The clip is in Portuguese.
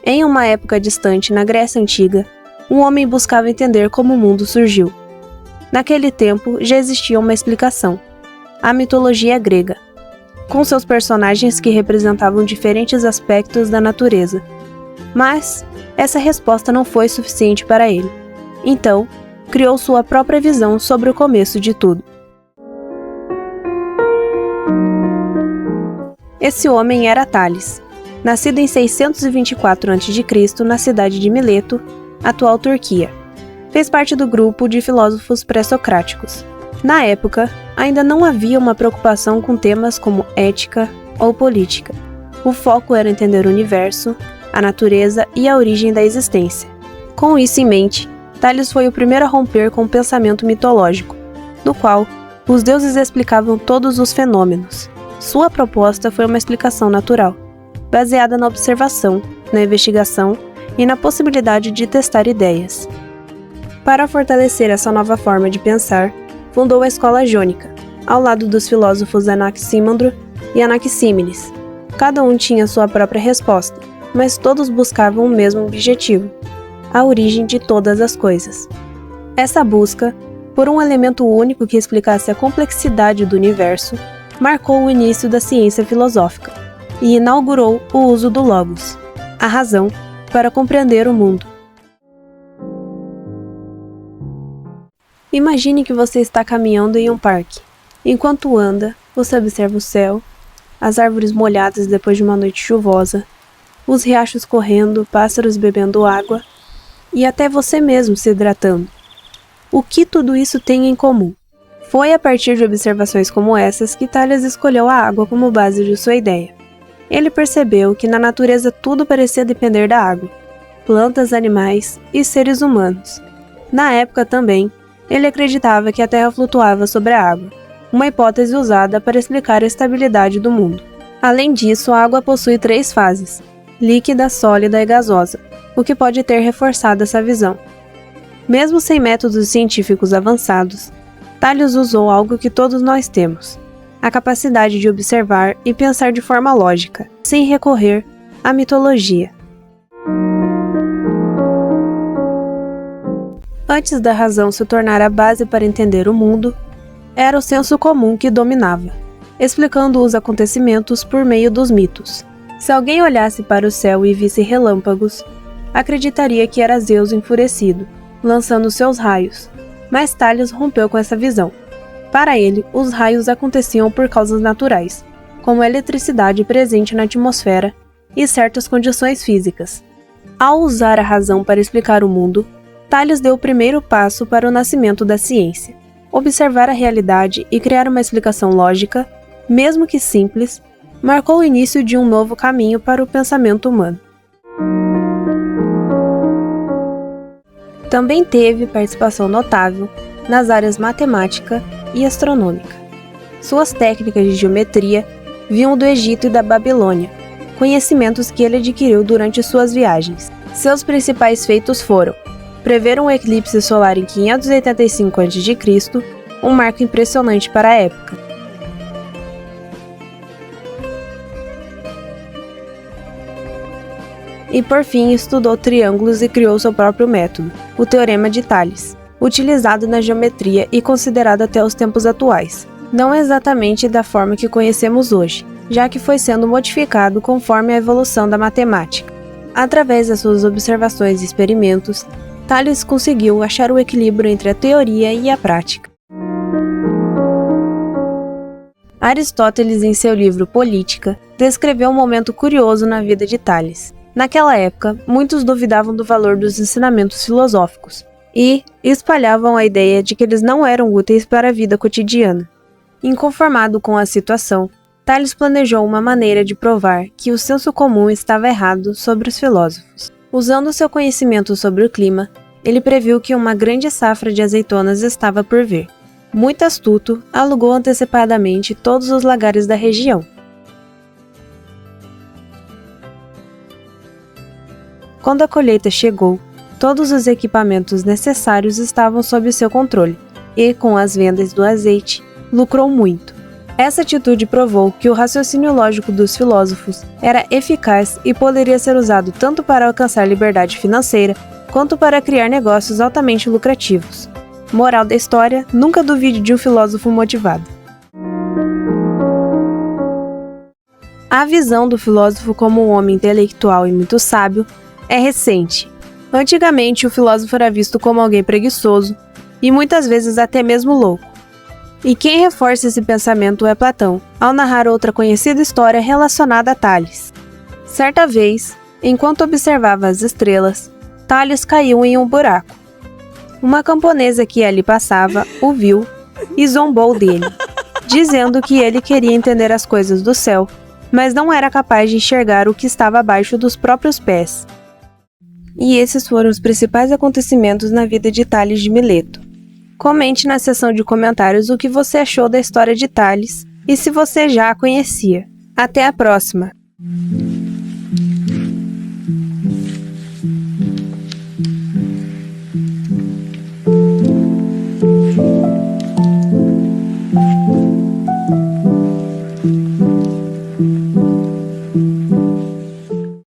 Em uma época distante na Grécia Antiga, um homem buscava entender como o mundo surgiu. Naquele tempo já existia uma explicação: a mitologia grega, com seus personagens que representavam diferentes aspectos da natureza. Mas essa resposta não foi suficiente para ele. Então, criou sua própria visão sobre o começo de tudo. Esse homem era Tales, nascido em 624 a.C. na cidade de Mileto, atual Turquia. Fez parte do grupo de filósofos pré-socráticos. Na época, ainda não havia uma preocupação com temas como ética ou política. O foco era entender o universo, a natureza e a origem da existência. Com isso em mente, Tales foi o primeiro a romper com o pensamento mitológico, no qual os deuses explicavam todos os fenômenos. Sua proposta foi uma explicação natural, baseada na observação, na investigação e na possibilidade de testar ideias. Para fortalecer essa nova forma de pensar, fundou a escola jônica, ao lado dos filósofos Anaximandro e Anaxímenes. Cada um tinha sua própria resposta, mas todos buscavam o mesmo objetivo: a origem de todas as coisas. Essa busca, por um elemento único que explicasse a complexidade do universo, marcou o início da ciência filosófica e inaugurou o uso do logos, a razão, para compreender o mundo. Imagine que você está caminhando em um parque. Enquanto anda, você observa o céu, as árvores molhadas depois de uma noite chuvosa, os riachos correndo, pássaros bebendo água e até você mesmo se hidratando. O que tudo isso tem em comum? Foi a partir de observações como essas que Tales escolheu a água como base de sua ideia. Ele percebeu que na natureza tudo parecia depender da água: plantas, animais e seres humanos. Na época também, ele acreditava que a Terra flutuava sobre a água, uma hipótese usada para explicar a estabilidade do mundo. Além disso, a água possui 3 fases: líquida, sólida e gasosa, o que pode ter reforçado essa visão. Mesmo sem métodos científicos avançados, Tales usou algo que todos nós temos: a capacidade de observar e pensar de forma lógica, sem recorrer à mitologia. Antes da razão se tornar a base para entender o mundo, era o senso comum que dominava, explicando os acontecimentos por meio dos mitos. Se alguém olhasse para o céu e visse relâmpagos, acreditaria que era Zeus enfurecido, lançando seus raios, mas Tales rompeu com essa visão. Para ele, os raios aconteciam por causas naturais, como a eletricidade presente na atmosfera e certas condições físicas. Ao usar a razão para explicar o mundo, Tales deu o primeiro passo para o nascimento da ciência: observar a realidade e criar uma explicação lógica, mesmo que simples, marcou o início de um novo caminho para o pensamento humano. Também teve participação notável nas áreas matemática e astronômica. Suas técnicas de geometria vinham do Egito e da Babilônia, conhecimentos que ele adquiriu durante suas viagens. Seus principais feitos foram prever um eclipse solar em 585 a.C., um marco impressionante para a época. E por fim estudou triângulos e criou seu próprio método, o Teorema de Tales, utilizado na geometria e considerado até os tempos atuais. Não exatamente da forma que conhecemos hoje, já que foi sendo modificado conforme a evolução da matemática. Através das suas observações e experimentos, Tales conseguiu achar o equilíbrio entre a teoria e a prática. Aristóteles, em seu livro Política, descreveu um momento curioso na vida de Tales. Naquela época, muitos duvidavam do valor dos ensinamentos filosóficos e espalhavam a ideia de que eles não eram úteis para a vida cotidiana. Inconformado com a situação, Tales planejou uma maneira de provar que o senso comum estava errado sobre os filósofos. Usando seu conhecimento sobre o clima, ele previu que uma grande safra de azeitonas estava por vir. Muito astuto, alugou antecipadamente todos os lagares da região. Quando a colheita chegou, todos os equipamentos necessários estavam sob seu controle, e, com as vendas do azeite, lucrou muito. Essa atitude provou que o raciocínio lógico dos filósofos era eficaz e poderia ser usado tanto para alcançar liberdade financeira quanto para criar negócios altamente lucrativos. Moral da história: nunca duvide de um filósofo motivado. A visão do filósofo como um homem intelectual e muito sábio é recente. Antigamente, o filósofo era visto como alguém preguiçoso e muitas vezes até mesmo louco. E quem reforça esse pensamento é Platão, ao narrar outra conhecida história relacionada a Tales. Certa vez, enquanto observava as estrelas, Tales caiu em um buraco. Uma camponesa que ali passava o viu e zombou dele, dizendo que ele queria entender as coisas do céu, mas não era capaz de enxergar o que estava abaixo dos próprios pés. E esses foram os principais acontecimentos na vida de Tales de Mileto. Comente na seção de comentários o que você achou da história de Tales e se você já a conhecia. Até a próxima!